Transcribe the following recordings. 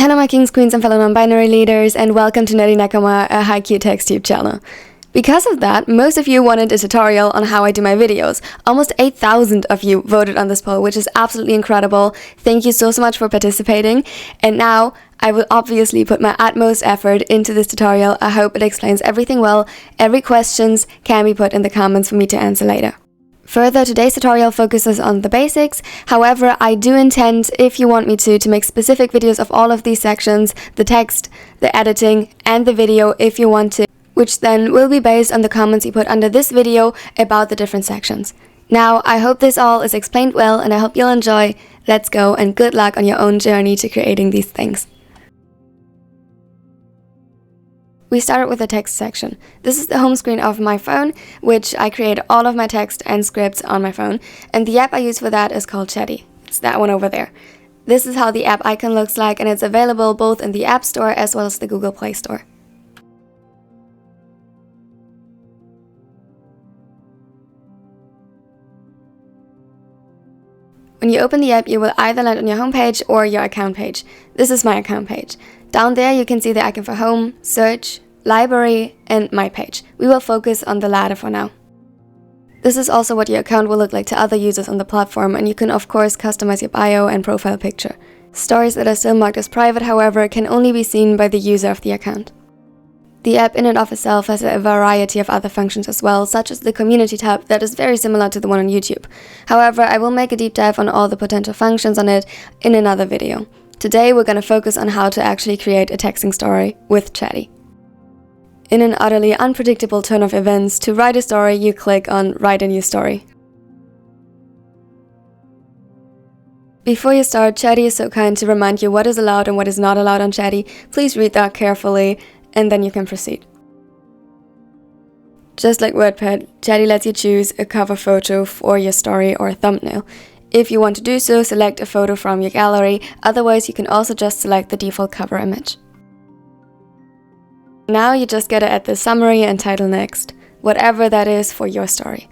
Hello my kings, queens, and fellow non-binary leaders, and welcome to Nerdy Nakama, a Haikyuu TextTube channel. Because of that, most of you wanted a tutorial on how I do my videos. Almost 8,000 of you voted on this poll, which is absolutely incredible. Thank you so much for participating. And now, I will obviously put my utmost effort into this tutorial. I hope it explains everything well. Every questions can be put in the comments for me to answer later. Further, today's tutorial focuses on the basics. However, I do intend, if you want me to make specific videos of all of these sections, the text, the editing, and the video if you want to, which then will be based on the comments you put under this video about the different sections. Now, I hope this all is explained well, and I hope you'll enjoy. Let's go, and good luck on your own journey to creating these things. We started with the text section. This is the home screen of my phone, which I create all of my text and scripts on my phone, and the app I use for that is called Chatty. It's that one over there. This is how the app icon looks like, and it's available both in the App Store as well as the Google Play Store. When you open the app, you will either land on your homepage or your account page. This is my account page. Down there you can see the icon for Home, Search, Library, and My Page. We will focus on the latter for now. This is also what your account will look like to other users on the platform, and you can of course customize your bio and profile picture. Stories that are still marked as private, however, can only be seen by the user of the account. The app in and of itself has a variety of other functions as well, such as the community tab that is very similar to the one on YouTube. However, I will make a deep dive on all the potential functions on it in another video. Today we're going to focus on how to actually create a texting story with Chatty. In an utterly unpredictable turn of events, to write a story, you click on Write a New Story. Before you start, Chatty is so kind to remind you what is allowed and what is not allowed on Chatty. Please read that carefully, and then you can proceed. Just like WordPad, Chatty lets you choose a cover photo for your story or a thumbnail. If you want to do so, select a photo from your gallery, otherwise you can also just select the default cover image. Now you just gotta add the summary and title next, whatever that is for your story.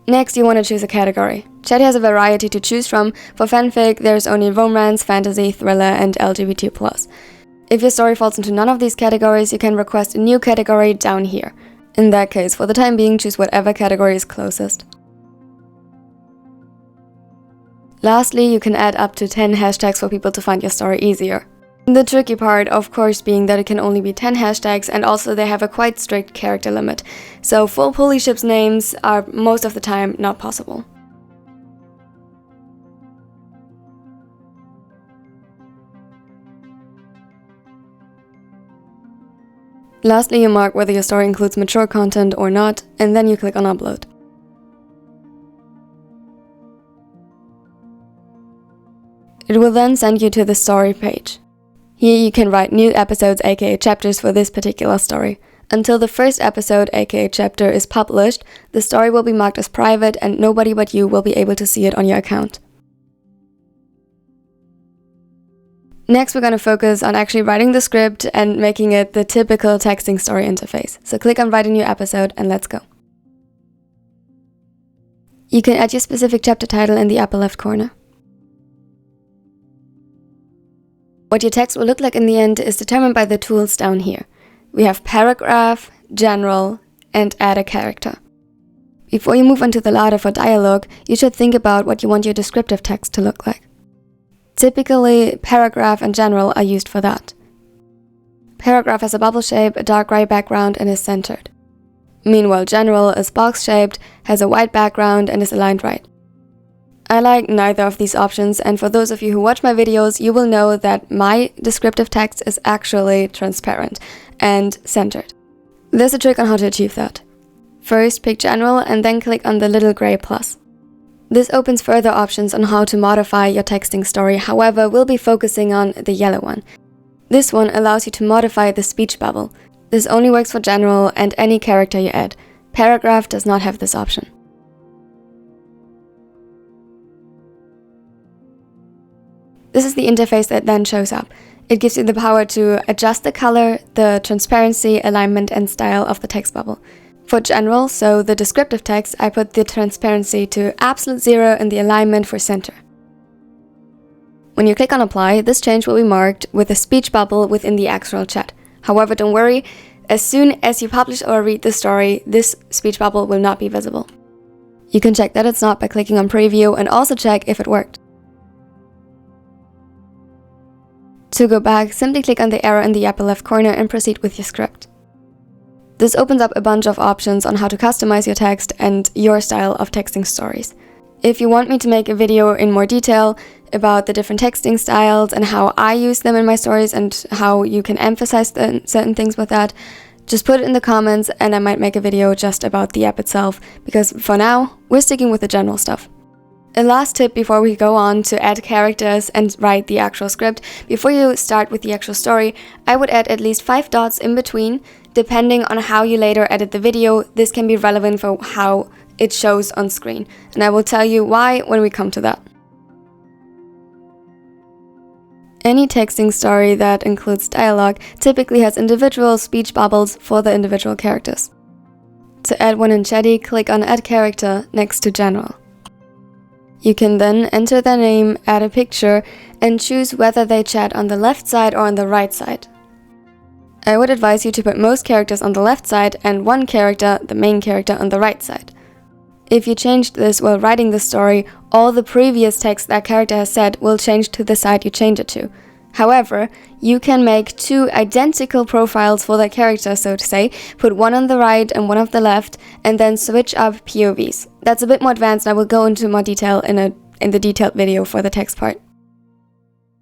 Next, you want to choose a category. Chatty has a variety to choose from. For fanfic, there's only romance, fantasy, thriller, and LGBT+. If your story falls into none of these categories, you can request a new category down here. In that case, for the time being, choose whatever category is closest. Lastly, you can add up to 10 hashtags for people to find your story easier. The tricky part, of course, being that it can only be 10 hashtags, and also they have a quite strict character limit, so full pulley ships names are most of the time not possible. Lastly, you mark whether your story includes mature content or not, and then you click on Upload. It will then send you to the story page. Here you can write new episodes, aka chapters, for this particular story. Until the first episode, aka chapter, is published, the story will be marked as private and nobody but you will be able to see it on your account. Next, we're going to focus on actually writing the script and making it the typical texting story interface. So click on Write a New Episode and let's go. You can add your specific chapter title in the upper left corner. What your text will look like in the end is determined by the tools down here. We have Paragraph, General, and Add a Character. Before you move on to the ladder for dialogue, you should think about what you want your descriptive text to look like. Typically, Paragraph and General are used for that. Paragraph has a bubble shape, a dark gray background, and is centered. Meanwhile, General is box-shaped, has a white background, and is aligned right. I like neither of these options, and for those of you who watch my videos, you will know that my descriptive text is actually transparent and centered. There's a trick on how to achieve that. First, pick General and then click on the little gray plus. This opens further options on how to modify your texting story, however, we'll be focusing on the yellow one. This one allows you to modify the speech bubble. This only works for General and any character you add. Paragraph does not have this option. This is the interface that then shows up. It gives you the power to adjust the color, the transparency, alignment, and style of the text bubble. For general, so the descriptive text, I put the transparency to absolute 0 and the alignment for center. When you click on apply, this change will be marked with a speech bubble within the actual chat. However, don't worry, as soon as you publish or read the story, this speech bubble will not be visible. You can check that it's not by clicking on preview and also check if it worked. To go back, simply click on the arrow in the upper left corner and proceed with your script. This opens up a bunch of options on how to customize your text and your style of texting stories. If you want me to make a video in more detail about the different texting styles and how I use them in my stories and how you can emphasize certain things with that, just put it in the comments and I might make a video just about the app itself, because for now, we're sticking with the general stuff. A last tip before we go on to add characters and write the actual script: before you start with the actual story, I would add at least 5 dots in between. Depending on how you later edit the video, this can be relevant for how it shows on screen, and I will tell you why when we come to that. Any texting story that includes dialogue typically has individual speech bubbles for the individual characters. To add one in Chatty, click on Add Character next to General. You can then enter their name, add a picture, and choose whether they chat on the left side or on the right side. I would advise you to put most characters on the left side and one character, the main character, on the right side. If you changed this while writing the story, all the previous text that character has said will change to the side you change it to. However, you can make 2 identical profiles for that character, so to say, put one on the right and one on the left, and then switch up POVs. That's a bit more advanced, and I will go into more detail in the detailed video for the text part.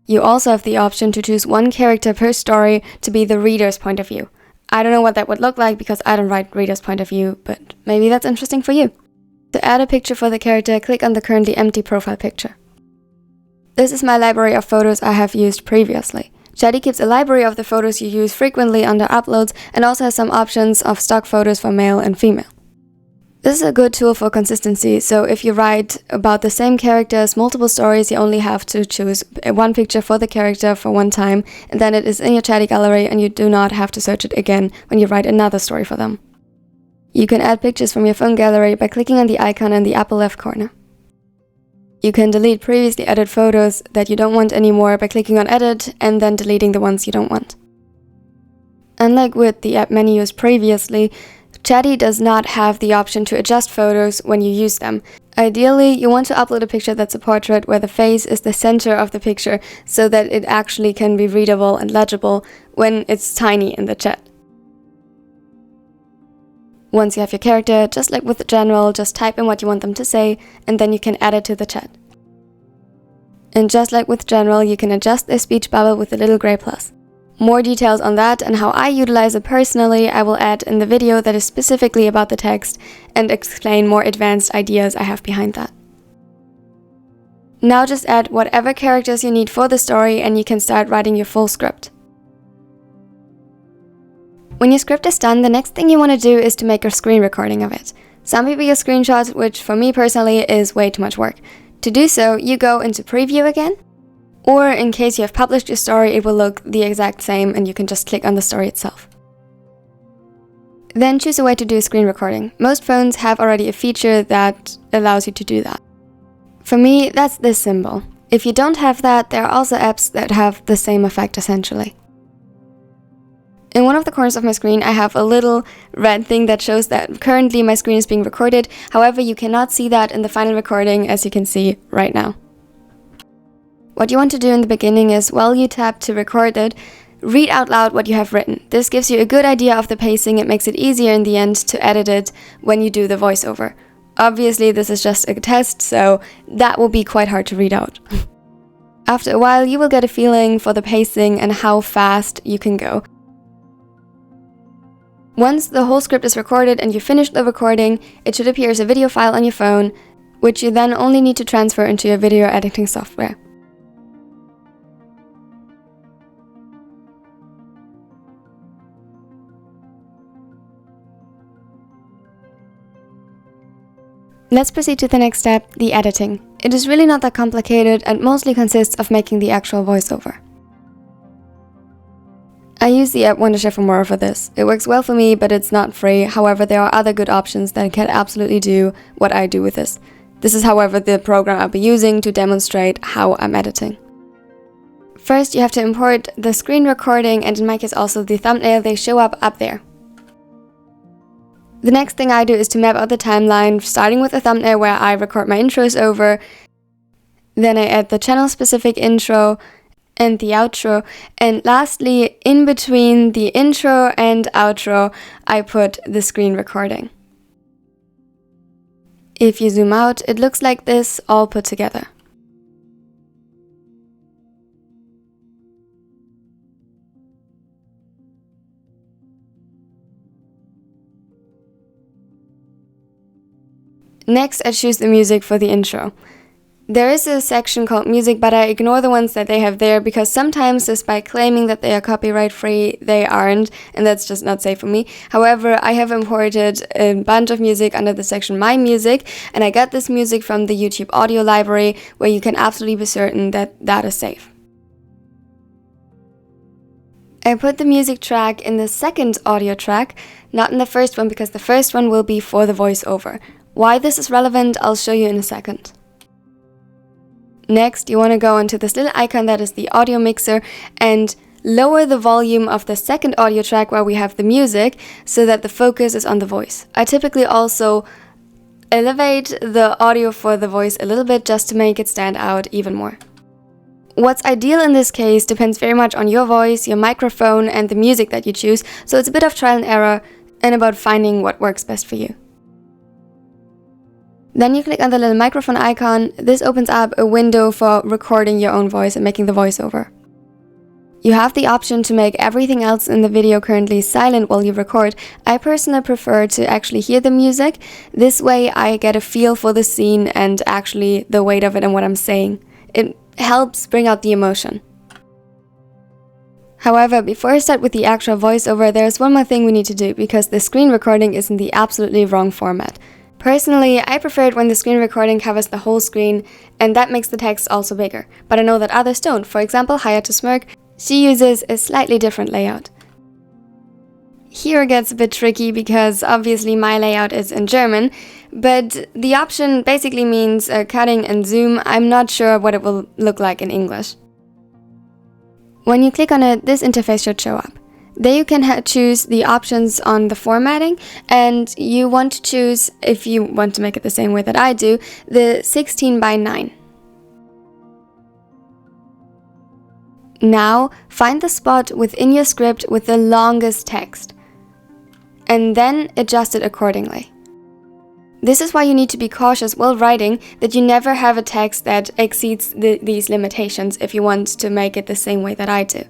You also have the option to choose one character per story to be the reader's point of view. I don't know what that would look like because I don't write reader's point of view, but maybe that's interesting for you. To add a picture for the character, click on the currently empty profile picture. This is my library of photos I have used previously. Chatty keeps a library of the photos you use frequently under uploads and also has some options of stock photos for male and female. This is a good tool for consistency, so if you write about the same characters, multiple stories, you only have to choose one picture for the character for one time, and then it is in your Chatty gallery and you do not have to search it again when you write another story for them. You can add pictures from your phone gallery by clicking on the icon in the upper left corner. You can delete previously edited photos that you don't want anymore by clicking on Edit and then deleting the ones you don't want. Unlike with the app menu used previously, Chatty does not have the option to adjust photos when you use them. Ideally, you want to upload a picture that's a portrait where the face is the center of the picture so that it actually can be readable and legible when it's tiny in the chat. Once you have your character, just like with the general, just type in what you want them to say, and then you can add it to the chat. And just like with general, you can adjust their speech bubble with the little gray plus. More details on that and how I utilize it personally, I will add in the video that is specifically about the text and explain more advanced ideas I have behind that. Now just add whatever characters you need for the story and you can start writing your full script. When your script is done, the next thing you want to do is to make a screen recording of it. Some people use screenshots, which for me personally is way too much work. To do so, you go into preview again, or in case you have published your story, it will look the exact same and you can just click on the story itself. Then choose a way to do a screen recording. Most phones have already a feature that allows you to do that. For me, that's this symbol. If you don't have that, there are also apps that have the same effect essentially. In one of the corners of my screen, I have a little red thing that shows that currently my screen is being recorded. However, you cannot see that in the final recording, as you can see right now. What you want to do in the beginning is, while you tap to record it, read out loud what you have written. This gives you a good idea of the pacing. It makes it easier in the end to edit it when you do the voiceover. Obviously, this is just a test, so that will be quite hard to read out. After a while, you will get a feeling for the pacing and how fast you can go. Once the whole script is recorded and you finish the recording, it should appear as a video file on your phone, which you then only need to transfer into your video editing software. Let's proceed to the next step, the editing. It is really not that complicated and mostly consists of making the actual voiceover. I use the app Wondershare for more for this. It works well for me, but it's not free. However, there are other good options that can absolutely do what I do with this. This is, however, the program I'll be using to demonstrate how I'm editing. First, you have to import the screen recording and in my case also the thumbnail. They show up there. The next thing I do is to map out the timeline, starting with a thumbnail where I record my intros over. Then I add the channel-specific intro and the outro. And lastly, in between the intro and outro, I put the screen recording. If you zoom out, it looks like this, all put together. Next, I choose the music for the intro. There is a section called music, but I ignore the ones that they have there because sometimes just by claiming that they are copyright free, they aren't, and that's just not safe for me. However, I have imported a bunch of music under the section My Music, and I got this music from the YouTube audio library where you can absolutely be certain that that is safe. I put the music track in the second audio track, not in the first one because the first one will be for the voiceover. Why this is relevant, I'll show you in a second. Next, you want to go into this little icon that is the audio mixer and lower the volume of the second audio track where we have the music so that the focus is on the voice. I typically also elevate the audio for the voice a little bit just to make it stand out even more. What's ideal in this case depends very much on your voice, your microphone, and the music that you choose, so it's a bit of trial and error and about finding what works best for you. Then you click on the little microphone icon. This opens up a window for recording your own voice and making the voiceover. You have the option to make everything else in the video currently silent while you record. I personally prefer to actually hear the music. This way I get a feel for the scene and actually the weight of it and what I'm saying. It helps bring out the emotion. However, before I start with the actual voiceover, there's one more thing we need to do because the screen recording is in the absolutely wrong format. Personally, I prefer it when the screen recording covers the whole screen and that makes the text also bigger, but I know that others don't. For example, Haikyuu, she uses a slightly different layout. Here it gets a bit tricky because obviously my layout is in German, but the option basically means cutting and zoom. I'm not sure what it will look like in English. When you click on it, this interface should show up. There you can choose the options on the formatting, and you want to choose, if you want to make it the same way that I do, the 16:9. Now, find the spot within your script with the longest text, and then adjust it accordingly. This is why you need to be cautious while writing that you never have a text that exceeds these limitations if you want to make it the same way that I do.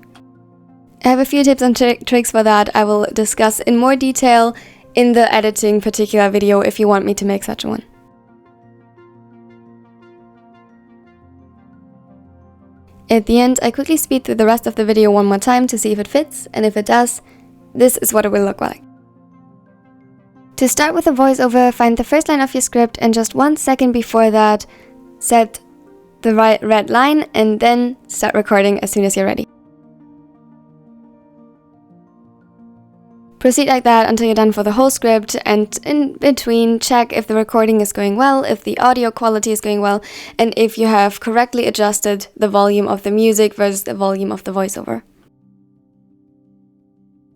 I have a few tips and tricks for that I will discuss in more detail in the editing particular video if you want me to make such one. At the end, I quickly speed through the rest of the video one more time to see if it fits, and if it does, this is what it will look like. To start with a voiceover, find the first line of your script and just 1 second before that, set the right red line and then start recording as soon as you're ready. Proceed like that until you're done for the whole script, and in between check if the recording is going well, if the audio quality is going well, and if you have correctly adjusted the volume of the music versus the volume of the voiceover.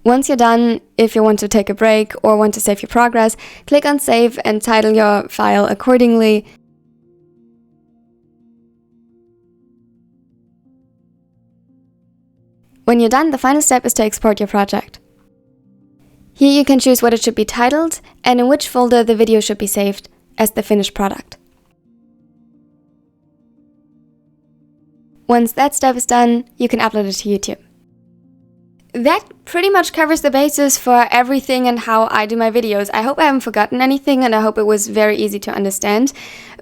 Once you're done, if you want to take a break or want to save your progress, click on Save and title your file accordingly. When you're done, the final step is to export your project. Here you can choose what it should be titled and in which folder the video should be saved as the finished product. Once that step is done, you can upload it to YouTube. That pretty much covers the basis for everything and how I do my videos. I hope I haven't forgotten anything and I hope it was very easy to understand.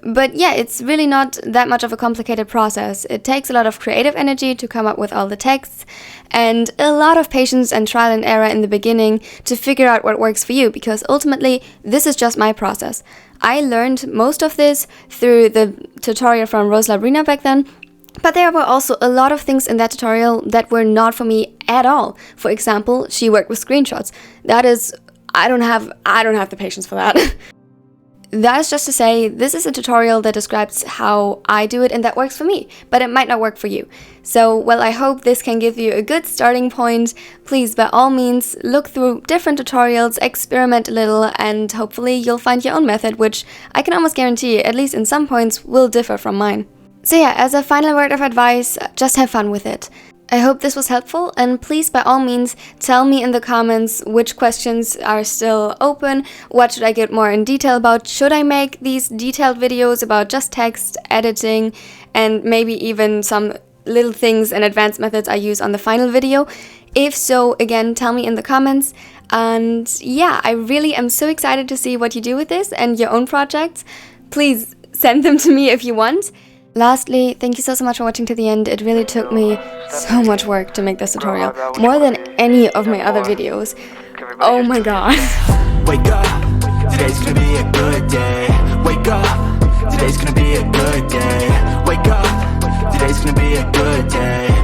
But yeah, it's really not that much of a complicated process. It takes a lot of creative energy to come up with all the texts and a lot of patience and trial and error in the beginning to figure out what works for you, because ultimately this is just my process. I learned most of this through the tutorial from Rose Labrina back then, But there were also a lot of things in that tutorial that were not for me at all. For example, she worked with screenshots. That is, I don't have the patience for that. That is just to say, this is a tutorial that describes how I do it and that works for me, but it might not work for you. So, well, I hope this can give you a good starting point. Please, by all means, look through different tutorials, experiment a little, and hopefully you'll find your own method, which I can almost guarantee, at least in some points, will differ from mine. So yeah, as a final word of advice, just have fun with it. I hope this was helpful, and please, by all means, tell me in the comments which questions are still open, what should I get more in detail about, should I make these detailed videos about just text, editing, and maybe even some little things and advanced methods I use on the final video. If so, again, tell me in the comments. And yeah, I really am so excited to see what you do with this and your own projects. Please send them to me if you want. Lastly, thank you so much for watching to the end. It really took me so much work to make this tutorial, more than any of my other videos. Oh my god. Wake up, today's gonna be a good day. Wake up, today's gonna be a good day. Wake up, today's gonna be a good day.